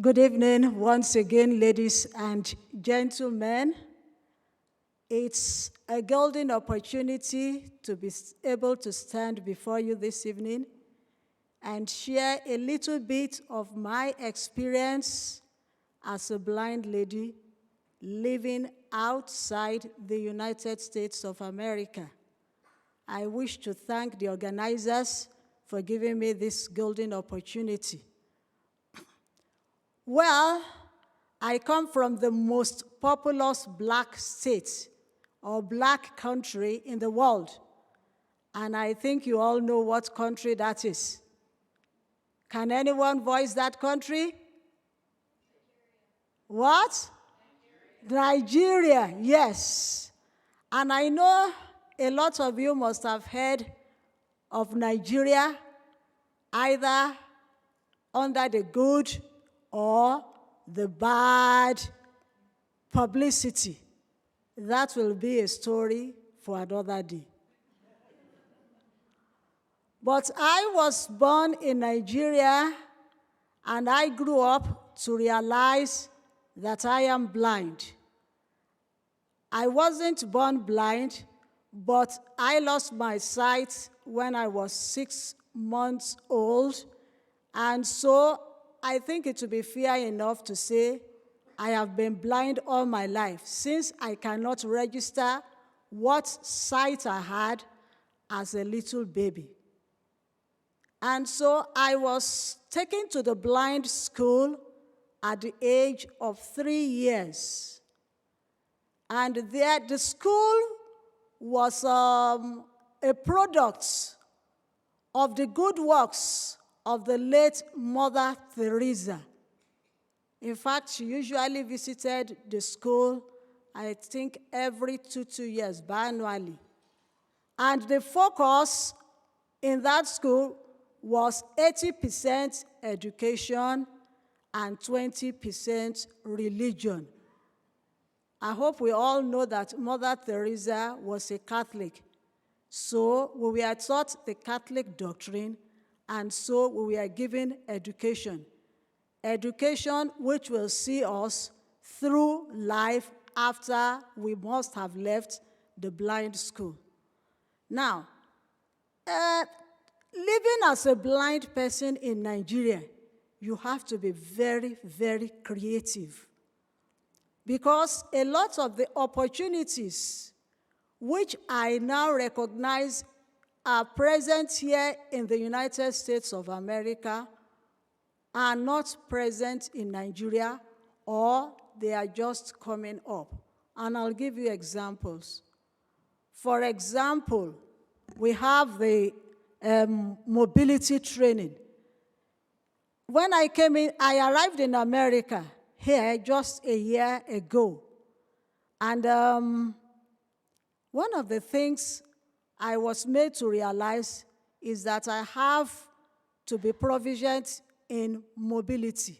Good evening once again, ladies and gentlemen. It's a golden opportunity to be able to stand before you this evening and share a little bit of my experience as a blind lady living outside the United States of America. I wish to thank the organizers for giving me this golden opportunity. Well, I come from the most populous black state or black country in the world, and I think you all know what country that is. Can anyone voice that country? What? Nigeria, yes. And I know a lot of you must have heard of Nigeria, either under the good or the bad publicity. That will be a story for another day. But I was born in Nigeria, and I grew up to realize that I am blind. I wasn't born blind, but I lost my sight when I was 6 months old, and so I think it would be fair enough to say I have been blind all my life, since I cannot register what sight I had as a little baby. And so I was taken to the blind school at the age of 3 years. And there, the school was a product of the good works of the late Mother Teresa. In fact, she usually visited the school, I think, every two years, biannually. And the focus in that school was 80% education and 20% religion. I hope we all know that Mother Teresa was a Catholic. So we were taught the Catholic doctrine, and so we are given education. Education which will see us through life after we must have left the blind school. Now, living as a blind person in Nigeria, you have to be very, very creative, because a lot of the opportunities which I now recognize are present here in the United States of America are not present in Nigeria, or they are just coming up. And I'll give you examples. For example, we have the mobility training. When I came in, I arrived in America here just a year ago. And one of the things I was made to realize is that I have to be proficient in mobility.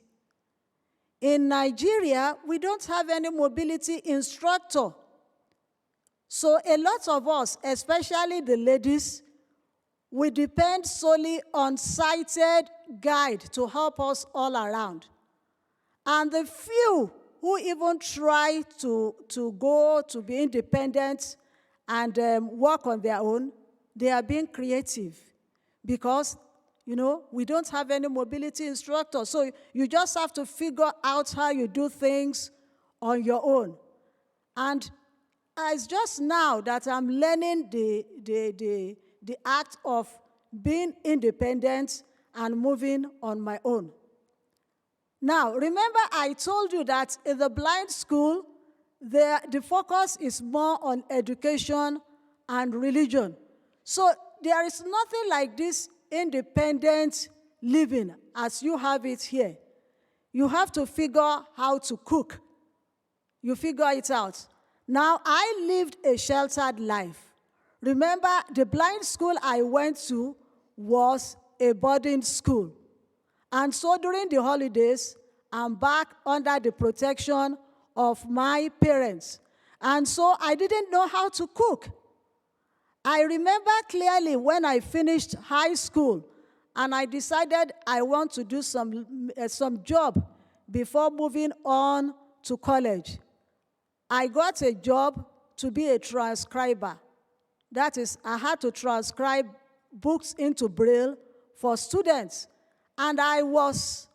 In Nigeria, we don't have any mobility instructor. So a lot of us, especially the ladies, we depend solely on sighted guide to help us all around. And the few who even try to go to be independent and work on their own, they are being creative, because, you know, we don't have any mobility instructor. So you just have to figure out how you do things on your own. And it's just now that I'm learning the act of being independent and moving on my own. Now, remember I told you that in the blind school, the focus is more on education and religion. So there is nothing like this independent living as you have it here. You have to figure how to cook. You figure it out. Now, I lived a sheltered life. Remember, the blind school I went to was a boarding school. And so during the holidays, I'm back under the protection of my parents. And so I didn't know how to cook. I remember clearly when I finished high school and I decided I want to do some job before moving on to college. I got a job to be a transcriber. That is, I had to transcribe books into Braille for students. And I was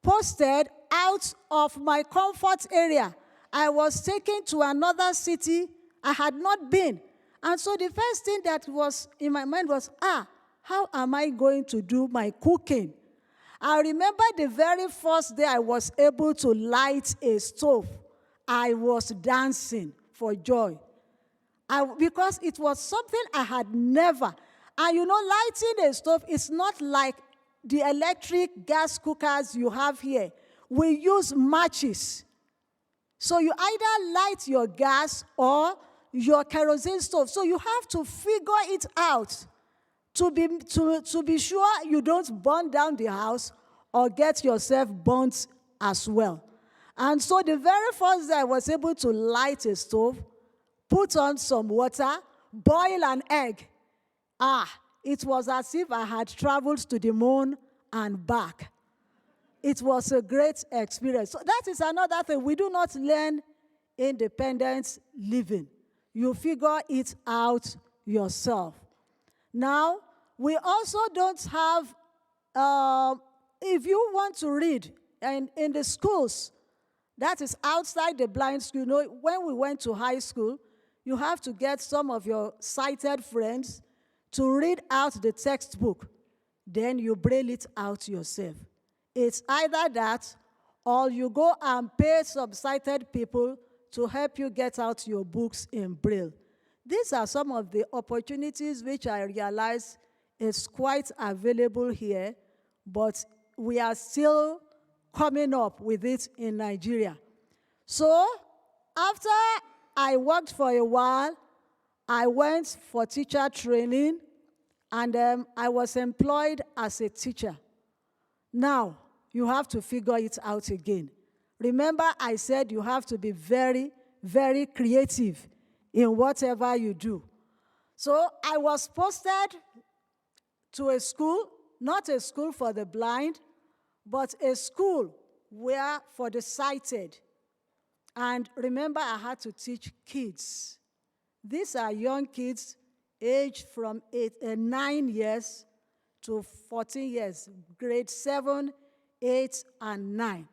posted out of my comfort area. I was taken to another city I had not been. And so the first thing that was in my mind was, how am I going to do my cooking? I remember the very first day I was able to light a stove, I was dancing for joy. Because it was something I had never. And you know, lighting a stove is not like the electric gas cookers you have here. We use matches. So you either light your gas or your kerosene stove. So you have to figure it out to be sure you don't burn down the house or get yourself burnt as well. And so the very first day I was able to light a stove, put on some water, boil an egg. It was as if I had traveled to the moon and back. It was a great experience. So that is another thing. We do not learn independent living. You figure it out yourself. Now, we also don't have, if you want to read in the schools, that is outside the blind school. You know, when we went to high school, you have to get some of your sighted friends to read out the textbook. Then you braille it out yourself. It's either that or you go and pay some sighted people to help you get out your books in Braille. These are some of the opportunities which I realize is quite available here, but we are still coming up with it in Nigeria. So after I worked for a while, I went for teacher training, and I was employed as a teacher. Now, you have to figure it out again. Remember, I said you have to be very, very creative in whatever you do. So I was posted to a school, not a school for the blind, but a school where for the sighted. And remember, I had to teach kids. These are young kids aged from 9 years to 14 years, grade 7, 8, and 9.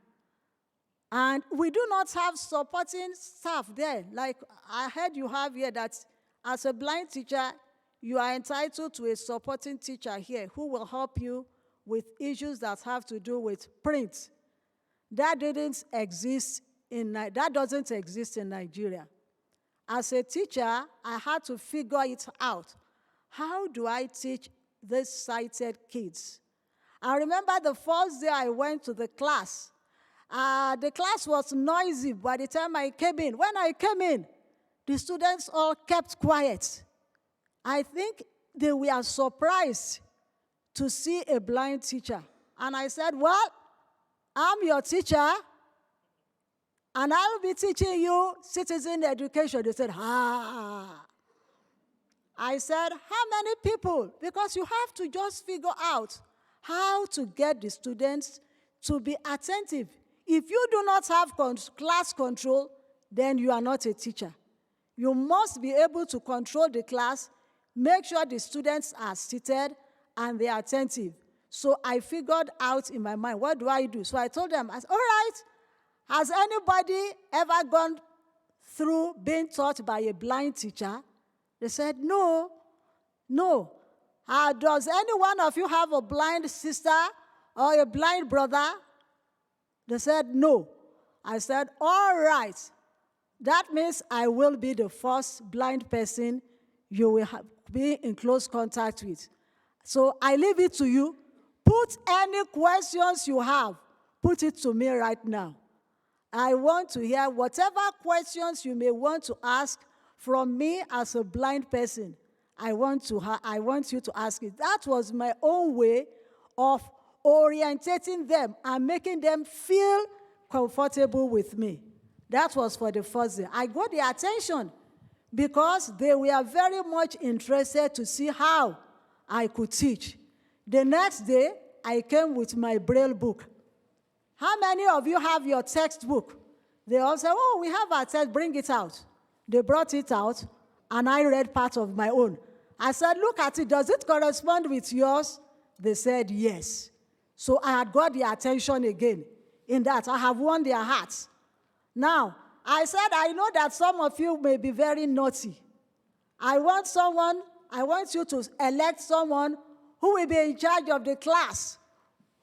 And we do not have supporting staff there. Like I heard you have here that as a blind teacher, you are entitled to a supporting teacher here who will help you with issues that have to do with print. That doesn't exist in Nigeria. As a teacher, I had to figure it out. How do I teach these sighted kids? I remember the first day I went to the class. The class was noisy by the time I came in. When I came in, the students all kept quiet. I think they were surprised to see a blind teacher. And I said, well, I'm your teacher, and I'll be teaching you citizen education. They said, I said, how many people? Because you have to just figure out how to get the students to be attentive. If you do not have class control, then you are not a teacher. You must be able to control the class, make sure the students are seated and they are attentive. So I figured out in my mind, what do I do? So I told them, all right, has anybody ever gone through being taught by a blind teacher? They said, no. Does any one of you have a blind sister or a blind brother? They said, no. I said, all right. That means I will be the first blind person you will be in close contact with. So I leave it to you. Put any questions you have, put it to me right now. I want to hear whatever questions you may want to ask from me as a blind person. I want you to ask it. That was my own way of orientating them and making them feel comfortable with me. That was for the first day. I got their attention because they were very much interested to see how I could teach. The next day, I came with my Braille book. How many of you have your textbook? They all say, oh, we have our text, bring it out. They brought it out, and I read part of my own. I said, look at it, does it correspond with yours? They said, yes. So I had got their attention again. In that, I have won their hearts. Now, I said, I know that some of you may be very naughty. I want you to elect someone who will be in charge of the class,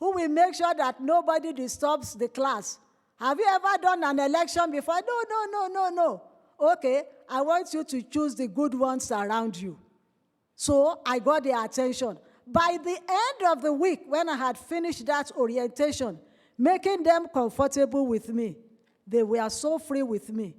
who will make sure that nobody disturbs the class. Have you ever done an election before? No. Okay, I want you to choose the good ones around you. So I got their attention. By the end of the week, when I had finished that orientation, making them comfortable with me, they were so free with me.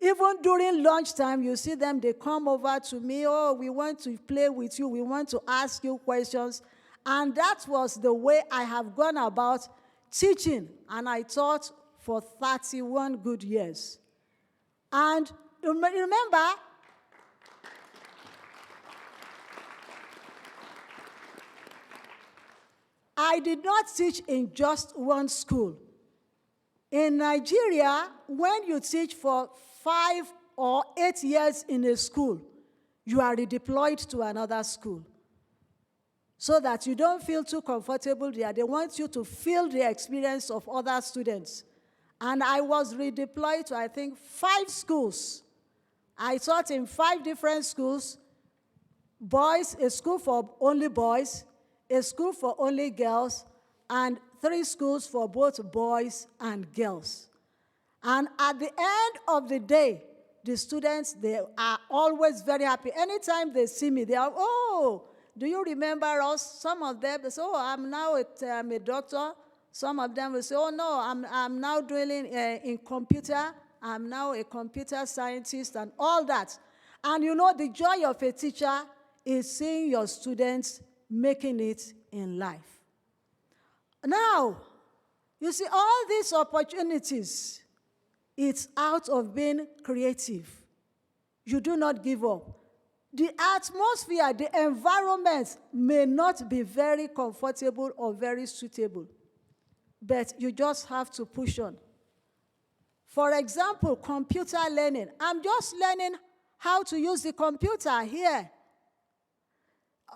Even during lunchtime, you see them, they come over to me, oh, we want to play with you, we want to ask you questions. And that was the way I have gone about teaching, and I taught for 31 good years. And remember, I did not teach in just one school. In Nigeria, when you teach for 5 or 8 years in a school, you are redeployed to another school, so that you don't feel too comfortable there. They want you to feel the experience of other students. And I was redeployed to, I think, 5 schools. I taught in 5 different schools: boys, a school for only boys, a school for only girls, and 3 schools for both boys and girls. And at the end of the day, the students, they are always very happy. Anytime they see me, they are, oh, do you remember us? Some of them, they say, oh, I'm now a doctor. Some of them will say, oh, no, I'm now doing in computer. I'm now a computer scientist and all that. And you know, the joy of a teacher is seeing your students making it in life. Now, you see, all these opportunities, it's out of being creative. You do not give up. The atmosphere, the environment may not be very comfortable or very suitable, but you just have to push on. For example, computer learning. I'm just learning how to use the computer here.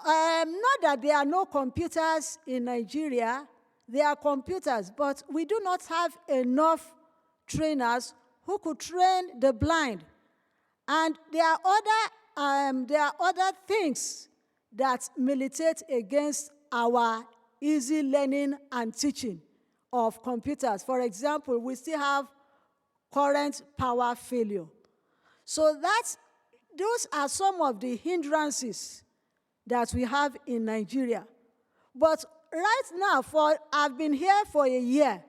Not that there are no computers in Nigeria. There are computers, but we do not have enough trainers who could train the blind. And there are other things that militate against our easy learning and teaching of computers. For example, we still have current power failure. So those are some of the hindrances that we have in Nigeria. But right now, I've been here for a year,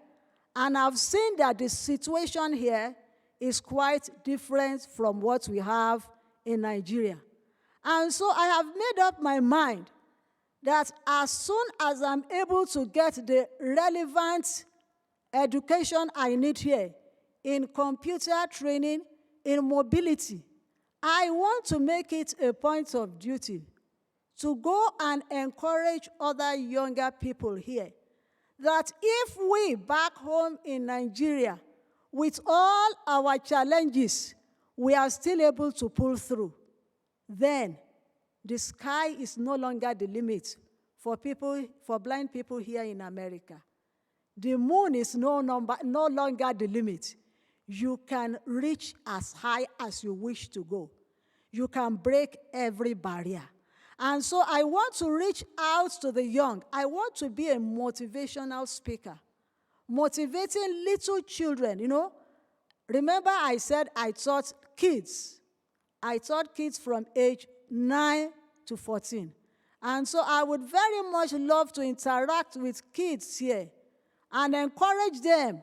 and I've seen that the situation here is quite different from what we have in Nigeria. And so I have made up my mind that as soon as I'm able to get the relevant education I need here in computer training, in mobility, I want to make it a point of duty to go and encourage other younger people here that if we back home in Nigeria, with all our challenges, we are still able to pull through, then the sky is no longer the limit for blind people here in America. The moon is no longer the limit. You can reach as high as you wish to go. You can break every barrier. And so I want to reach out to the young. I want to be a motivational speaker, motivating little children, you know. Remember I said I taught kids. I taught kids from age 9 to 14. And so I would very much love to interact with kids here and encourage them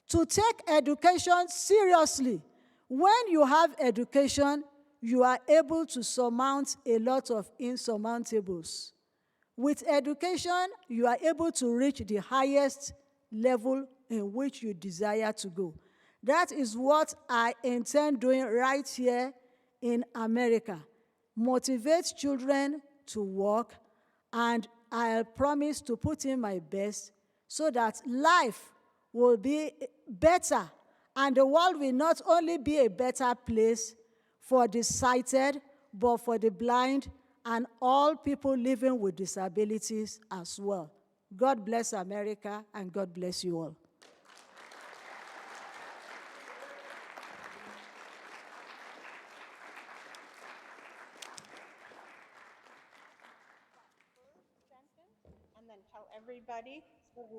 to take education seriously. When you have education, you are able to surmount a lot of insurmountables. With education, you are able to reach the highest level in which you desire to go. That is what I intend doing right here in America. Motivate children to work, and I promise to put in my best so that life will be better, and the world will not only be a better place for the sighted, but for the blind and all people living with disabilities as well. God bless America, and God bless you all. And then tell everybody what